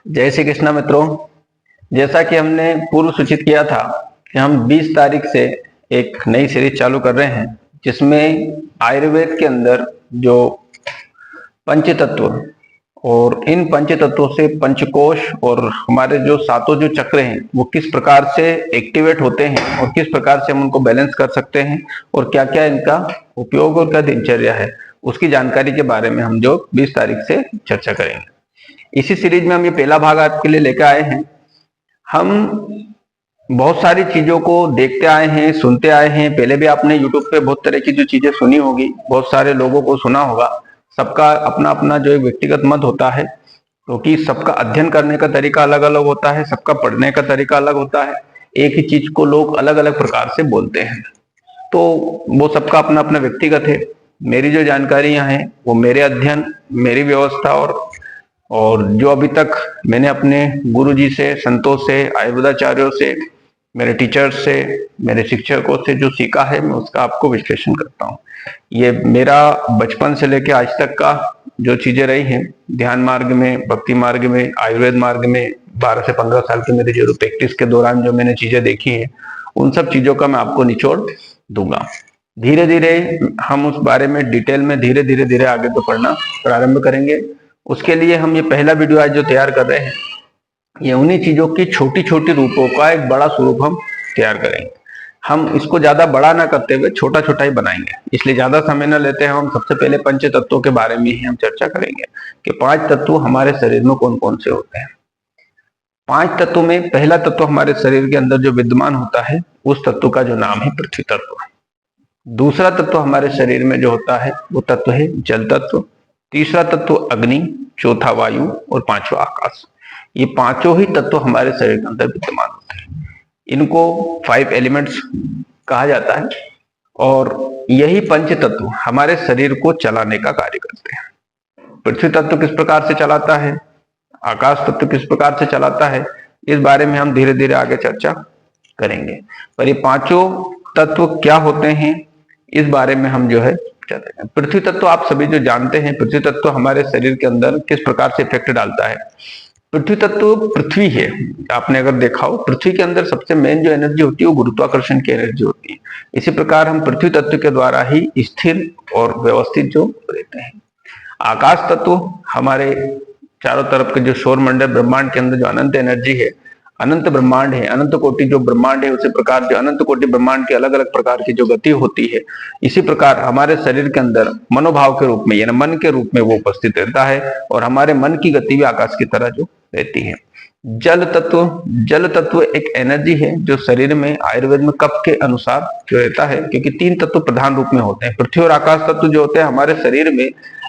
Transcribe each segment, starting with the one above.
जय श्री कृष्णा मित्रों। जैसा कि हमने पूर्व सूचित किया था कि हम 20 तारीख से एक नई सीरीज चालू कर रहे हैं, जिसमें आयुर्वेद के अंदर जो पंच तत्व और इन पंच तत्वों से पंचकोश और हमारे जो सातों जो चक्र हैं वो किस प्रकार से एक्टिवेट होते हैं और किस प्रकार से हम उनको बैलेंस कर सकते हैं और क्या क्या इनका उपयोग और क्या दिनचर्या है, उसकी जानकारी के बारे में हम जो 20 तारीख से चर्चा करेंगे। इसी सीरीज में हम ये पहला भाग आपके लिए लेकर आए हैं। हम बहुत सारी चीजों को देखते आए हैं, सुनते आए हैं। पहले भी आपने यूट्यूब पे बहुत तरह की जो चीजें सुनी होगी, बहुत सारे लोगों को सुना होगा। सबका अपना अपना जो एक व्यक्तिगत मत होता है, क्योंकि सबका अध्ययन करने का तरीका अलग अलग होता है, सबका पढ़ने का तरीका अलग होता है। एक ही चीज को लोग अलग अलग प्रकार से बोलते हैं, तो वो सबका अपना अपना व्यक्तिगत है। मेरी जो जानकारियां हैं वो मेरे अध्ययन, मेरी व्यवस्था और जो अभी तक मैंने अपने गुरुजी से, संतों से, आयुर्वेदाचार्यों से, मेरे टीचर्स से, मेरे शिक्षकों से जो सीखा है, मैं उसका आपको विश्लेषण करता हूँ। ये मेरा बचपन से लेकर आज तक का जो चीजें रही हैं, ध्यान मार्ग में, भक्ति मार्ग में, आयुर्वेद मार्ग में 12 से 15 साल की मेरी जो प्रैक्टिस के दौरान जो मैंने चीजें देखी हैं, उन सब चीजों का मैं आपको निचोड़ दूंगा। धीरे धीरे हम उस बारे में डिटेल में धीरे धीरे आगे तो पढ़ना प्रारंभ करेंगे। उसके लिए हम ये पहला वीडियो आज जो तैयार कर रहे हैं, ये उन्हीं चीजों की छोटी छोटी रूपों का एक बड़ा स्वरूप हम तैयार करेंगे। हम इसको ज्यादा बड़ा ना करते हुए छोटा छोटा ही बनाएंगे, इसलिए ज्यादा समय न लेते हैं। हम सबसे पहले पंच तत्वों के बारे में ही हम चर्चा करेंगे कि 5 तत्व हमारे शरीर में कौन कौन से होते हैं। 5 तत्वों में पहला तत्व हमारे शरीर के अंदर जो विद्यमान होता है, उस तत्व का जो नाम है पृथ्वी तत्व। दूसरा तत्व हमारे शरीर में जो होता है वो तत्व है जल तत्व। तीसरा तत्व अग्नि, चौथा वायु और पांचवा आकाश। ये पांचों ही तत्व हमारे शरीर के अंदर विद्यमान होते हैं। इनको 5 एलिमेंट्स कहा जाता है और यही पंच तत्व हमारे शरीर को चलाने का कार्य करते हैं। पृथ्वी तत्व किस प्रकार से चलाता है, आकाश तत्व किस प्रकार से चलाता है, इस बारे में हम धीरे धीरे आगे चर्चा करेंगे। पर ये पांचों तत्व क्या होते हैं, इस बारे में हम जो है चलेंगे। पृथ्वी तत्व आप सभी जो जानते हैं, पृथ्वी तत्व हमारे शरीर के अंदर किस प्रकार से इफेक्ट डालता है। पृथ्वी तत्व पृथ्वी है। आपने अगर देखा हो, पृथ्वी के अंदर सबसे मेन जो एनर्जी होती है वो गुरुत्वाकर्षण की एनर्जी होती है। इसी प्रकार हम पृथ्वी तत्व के द्वारा ही स्थिर और व्यवस्थित जो रहते हैं। आकाश तत्व हमारे चारों तरफ के जो सौर मंडल ब्रह्मांड के अंदर जो अनंत एनर्जी है, अनंत ब्रह्मांड है, अनंत कोटि जो ब्रह्मांड है, उसी प्रकार जो अनंत कोटि ब्रह्मांड की अलग अलग प्रकार की जो गति होती है, इसी प्रकार हमारे शरीर के अंदर मनोभाव के रूप में यानी मन के रूप में वो उपस्थित रहता है और हमारे मन की गति भी आकाश की तरह जो रहती है। जल तत्व एक एनर्जी है जो शरीर में आयुर्वेद में कफ के अनुसार जो रहता है, क्योंकि 3 तत्व प्रधान रूप में होते हैं। पृथ्वी और आकाश तत्व जो होते हैं हमारे शरीर में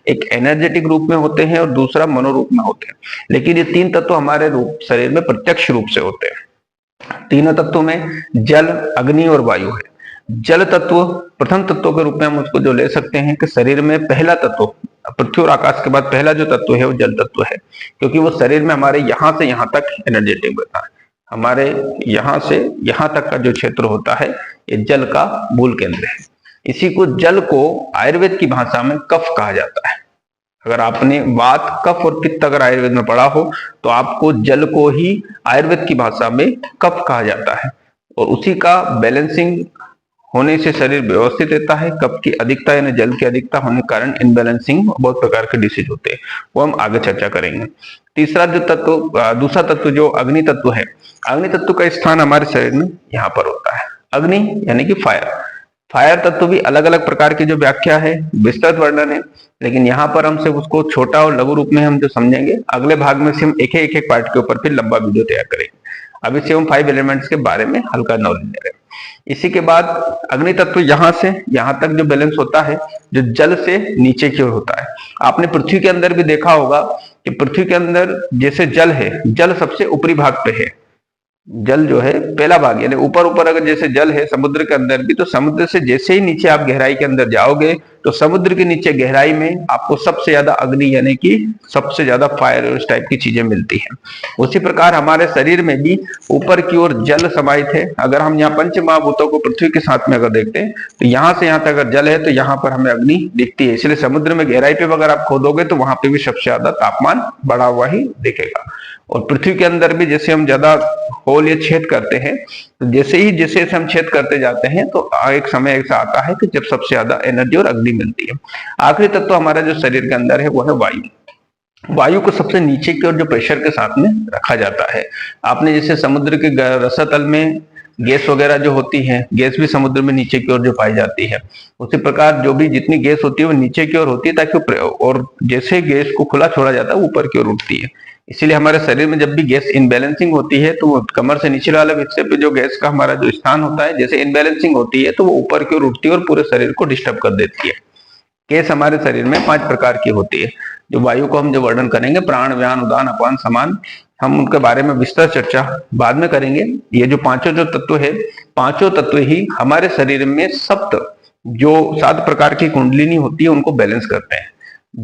एक एनर्जेटिक रूप में होते हैं और दूसरा मनोरूप में होते हैं, लेकिन ये 3 तत्व हमारे रूप शरीर में प्रत्यक्ष रूप से होते हैं। तीनों तत्वों में जल, अग्नि और वायु है। जल तत्व प्रथम तत्व के रूप में हम उसको जो ले सकते हैं कि शरीर में पहला तत्व, पृथ्वी और आकाश के बाद पहला जो तत्व है वो जल तत्व है, क्योंकि वो शरीर में हमारे यहाँ से यहाँ तक एनर्जेटिक होता है। हमारे यहाँ से यहाँ तक का जो क्षेत्र होता है ये जल का मूल केंद्र है। इसी को जल को आयुर्वेद की भाषा में कफ कहा जाता है। अगर आपने वात, कफ और पित्त अगर आयुर्वेद में पढ़ा हो तो आपको जल को ही आयुर्वेद की भाषा में कफ कहा जाता है और उसी का बैलेंसिंग होने से शरीर व्यवस्थित रहता है। कफ की अधिकता यानी जल की अधिकता होने के कारण इनबैलेंसिंग बहुत प्रकार के डिसीज होते हैं, वो हम आगे चर्चा करेंगे। तीसरा जो तत्व, दूसरा तत्व जो अग्नि तत्व है, अग्नि तत्व का स्थान हमारे शरीर में यहाँ पर होता है। अग्नि यानी कि फायर तत्व भी अलग अलग प्रकार की जो व्याख्या है, विस्तृत वर्णन है, लेकिन यहाँ पर हम सिर्फ उसको छोटा और लघु रूप में हम जो समझेंगे। अगले भाग में से हम एक पार्ट के ऊपर फिर लंबा वीडियो तैयार करेंगे। अभी से हम 5 एलिमेंट्स के बारे में हल्का नॉलेज ले रहे हैं। इसी के बाद अग्नि तत्व यहाँ से यहाँ तक जो बैलेंस होता है, जो जल से नीचे की ओर होता है। आपने पृथ्वी के अंदर भी देखा होगा कि पृथ्वी के अंदर जैसे जल है, जल सबसे ऊपरी भाग पे है। जल जो है पहला भाग, यानी ऊपर अगर जैसे जल है समुद्र के अंदर भी, तो समुद्र से जैसे ही नीचे आप गहराई के अंदर जाओगे तो समुद्र के नीचे गहराई में आपको सबसे ज्यादा अग्नि यानी कि सबसे ज्यादा फायर और इस टाइप की चीजें मिलती हैं। उसी प्रकार हमारे शरीर में भी ऊपर की ओर जल समाहित है। अगर हम यहाँ पंच महाभूतों को पृथ्वी के साथ में अगर देखते हैं तो यहाँ से यहाँ तक अगर जल है तो यहाँ पर हमें अग्नि दिखती है। इसलिए समुद्र में गहराई पे अगर आप खोदोगे तो वहां पे भी सबसे ज्यादा तापमान बढ़ा हुआ ही दिखेगा। और पृथ्वी के अंदर भी जैसे हम ज्यादा होल या छेद करते हैं तो जैसे हम छेद करते जाते हैं तो एक समय ऐसा आता है कि जब सबसे ज्यादा एनर्जी और अग्नि मिलती है। आखिरी तत्व हमारा जो शरीर के अंदर है वो है वायु। वायु को सबसे नीचे की ओर जो प्रेशर के साथ में रखा जाता है। आपने जैसे समुद्र के रसातल में गैस वगैरह जो होती है, गैस भी समुद्र में नीचे की ओर जो पाई जाती है, उसी प्रकार जो भी जितनी गैस होती है वो नीचे की ओर होती है ताकि और जैसे गैस को खुला छोड़ा जाता है वो ऊपर की ओर उठती है। इसीलिए हमारे शरीर में जब भी गैस इनबैलेंसिंग होती है तो वो कमर से नीचे वाले हिस्से पे जो गैस का हमारा जो स्थान होता है, जैसे इनबैलेंसिंग होती है तो वो ऊपर की ओर उठती है और पूरे शरीर को डिस्टर्ब कर देती है। गैस हमारे शरीर में 5 प्रकार की होती है। जो वायु को हम जो वर्णन करेंगे, प्राण, व्यान, उदान, अपान, समान, हम उनके बारे में विस्तार चर्चा बाद में करेंगे। ये जो पांचों जो तत्व है, पांचों तत्व ही हमारे शरीर में सप्त जो 7 प्रकार की कुंडलिनी होती है उनको बैलेंस करते हैं।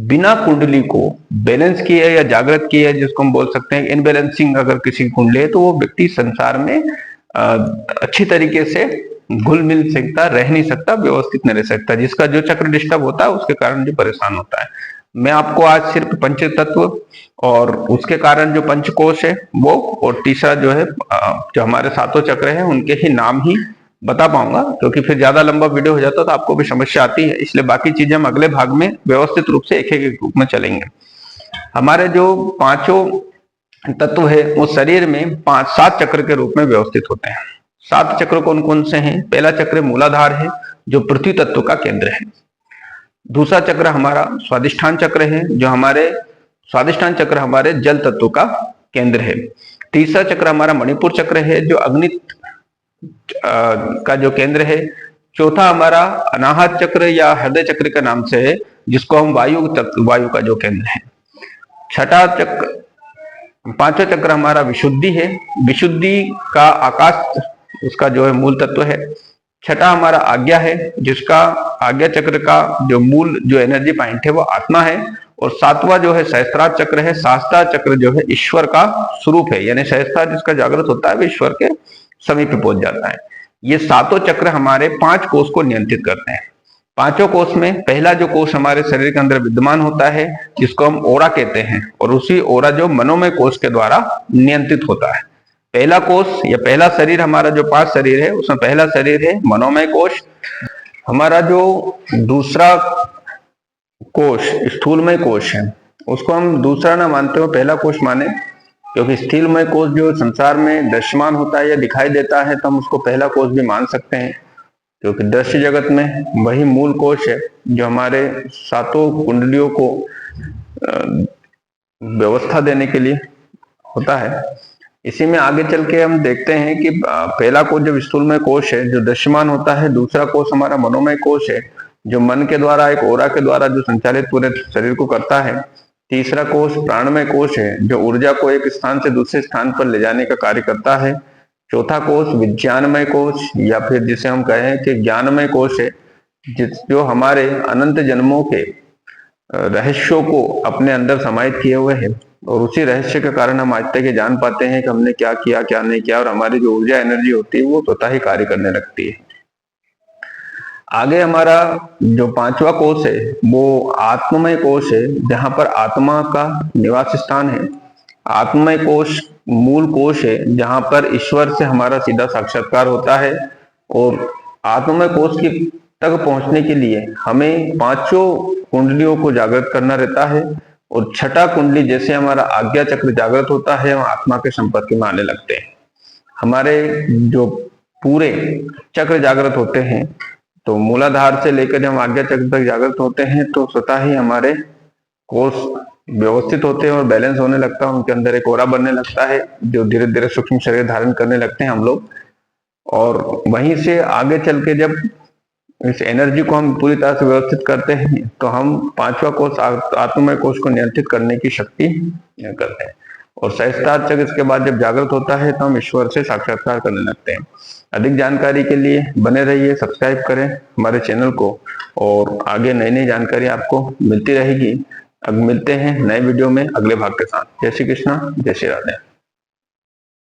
बिना कुंडली को बैलेंस किए या जागृत किए, जिसको हम बोल सकते हैं इनबैलेंसिंग अगर किसी की कुंडली है तो वो व्यक्ति संसार में अच्छी तरीके से घुल मिल सकता, रह नहीं सकता, व्यवस्थित नहीं रह सकता। जिसका जो चक्र डिस्टर्ब होता है उसके कारण जो परेशान होता है। मैं आपको आज सिर्फ पंच तत्व और उसके कारण जो पंचकोश है वो, और तीसरा जो है जो हमारे 7 चक्र हैं उनके ही नाम ही बता पाऊंगा, क्योंकि फिर ज्यादा लंबा वीडियो हो जाता तो आपको भी समस्या आती है। इसलिए बाकी चीजें हम अगले भाग में व्यवस्थित रूप से एक रूप में चलेंगे। हमारे जो पांचों तत्व है वो शरीर में 7 चक्र के रूप में व्यवस्थित होते हैं। 7 चक्र कौन कौन से हैं? पहला चक्र मूलाधार है जो पृथ्वी तत्व का केंद्र है। दूसरा चक्र हमारा स्वादिष्ठान चक्र है जो स्वादिष्ठान चक्र हमारे जल तत्व का केंद्र है। तीसरा चक्र हमारा मणिपुर चक्र है जो अग्नि का जो केंद्र है। चौथा हमारा अनाहत चक्र या हृदय चक्र के नाम से है जिसको हम वायु का जो केंद्र है। छठा चक्र, पांचवा चक्र हमारा विशुद्धि है। विशुद्धि का आकाश उसका जो है मूल तत्व है। छठा हमारा आज्ञा है जिसका आज्ञा चक्र का जो मूल जो एनर्जी पॉइंट है वो आत्मा है। और 7वां जो है सहस्त्रार चक्र है। सहस्त्रार चक्र जो है ईश्वर का स्वरूप है, यानी सहस्त्रार जिसका जागृत होता है वो ईश्वर के समीप पहुंच जाता है। ये 7 चक्र हमारे 5 कोष को नियंत्रित करते हैं। पांचों कोष में पहला जो कोष हमारे शरीर के अंदर विद्यमान होता है जिसको हम ओरा कहते हैं, और उसी ओरा जो मनोमय कोष के द्वारा नियंत्रित होता है। पहला कोष या पहला शरीर हमारा जो 5 शरीर है उसमें पहला शरीर है मनोमय कोष। हमारा जो दूसरा कोष स्थूलमय कोष है उसको हम दूसरा ना मानते हो, पहला कोष माने, क्योंकि स्थूलमय कोष जो संसार में दृश्यमान होता है या दिखाई देता है तो हम उसको पहला कोष भी मान सकते हैं, क्योंकि दृश्य जगत में वही मूल कोष है जो हमारे 7 कुंडलियों को व्यवस्था देने के लिए होता है। इसी में आगे चल के हम देखते हैं कि पहला कोष जो स्थूलमय कोष है जो दृश्यमान होता है, दूसरा कोष हमारा मनोमय कोष है जो मन के द्वारा एक ओरा के द्वारा जो संचालित पूरे शरीर को करता है। तीसरा कोष प्राणमय कोष है जो ऊर्जा को एक स्थान से दूसरे स्थान पर ले जाने का कार्य करता है। चौथा कोष विज्ञानमय कोष या फिर जिसे हम कहें कि ज्ञानमय कोष है जो हमारे अनंत जन्मों के रहस्यों को अपने अंदर समाहित किए हुए है, और उसी रहस्य के कारण हम आज तक जान पाते हैं कि हमने क्या किया क्या नहीं किया, और हमारी जो ऊर्जा एनर्जी होती है वो स्वतः ही कार्य करने लगती है। आगे हमारा जो 5वां कोष है वो आत्ममय कोष है जहां पर आत्मा का निवास स्थान है। आत्ममय कोष मूल कोष है जहां पर ईश्वर से हमारा सीधा साक्षात्कार होता है, और आत्ममय कोष की तक पहुंचने के लिए हमें 5 कुंडलियों को जागृत करना रहता है। और छठा कुंडली जैसे हमारा आज्ञा चक्र जागृत होता है हम आत्मा के संपर्क में आने लगते हैं। हमारे जो पूरे चक्र जागृत होते हैं तो मूलाधार से लेकर जब हम आज्ञा चक्र तक जागृत होते हैं तो स्वतः ही हमारे कोष व्यवस्थित होते हैं और बैलेंस होने लगता है। उनके अंदर एक ओरा बनने लगता है जो धीरे धीरे सूक्ष्म शरीर धारण करने लगते हैं हम लोग। और वहीं से आगे चल के जब इस एनर्जी को हम पूरी तरह से व्यवस्थित करते हैं तो हम 5वां कोष आत्ममय कोष को नियंत्रित करने की शक्ति करते हैं। और सहस्त्रार्चक इसके बाद जब जागृत होता है तो हम ईश्वर से साक्षात्कार करने लगते हैं। अधिक जानकारी के लिए बने रहिए, सब्सक्राइब करें हमारे चैनल को, और आगे नई नई जानकारी आपको मिलती रहेगी। अब मिलते हैं नए वीडियो में अगले भाग के साथ। जय श्री कृष्णा, जय श्री राधे।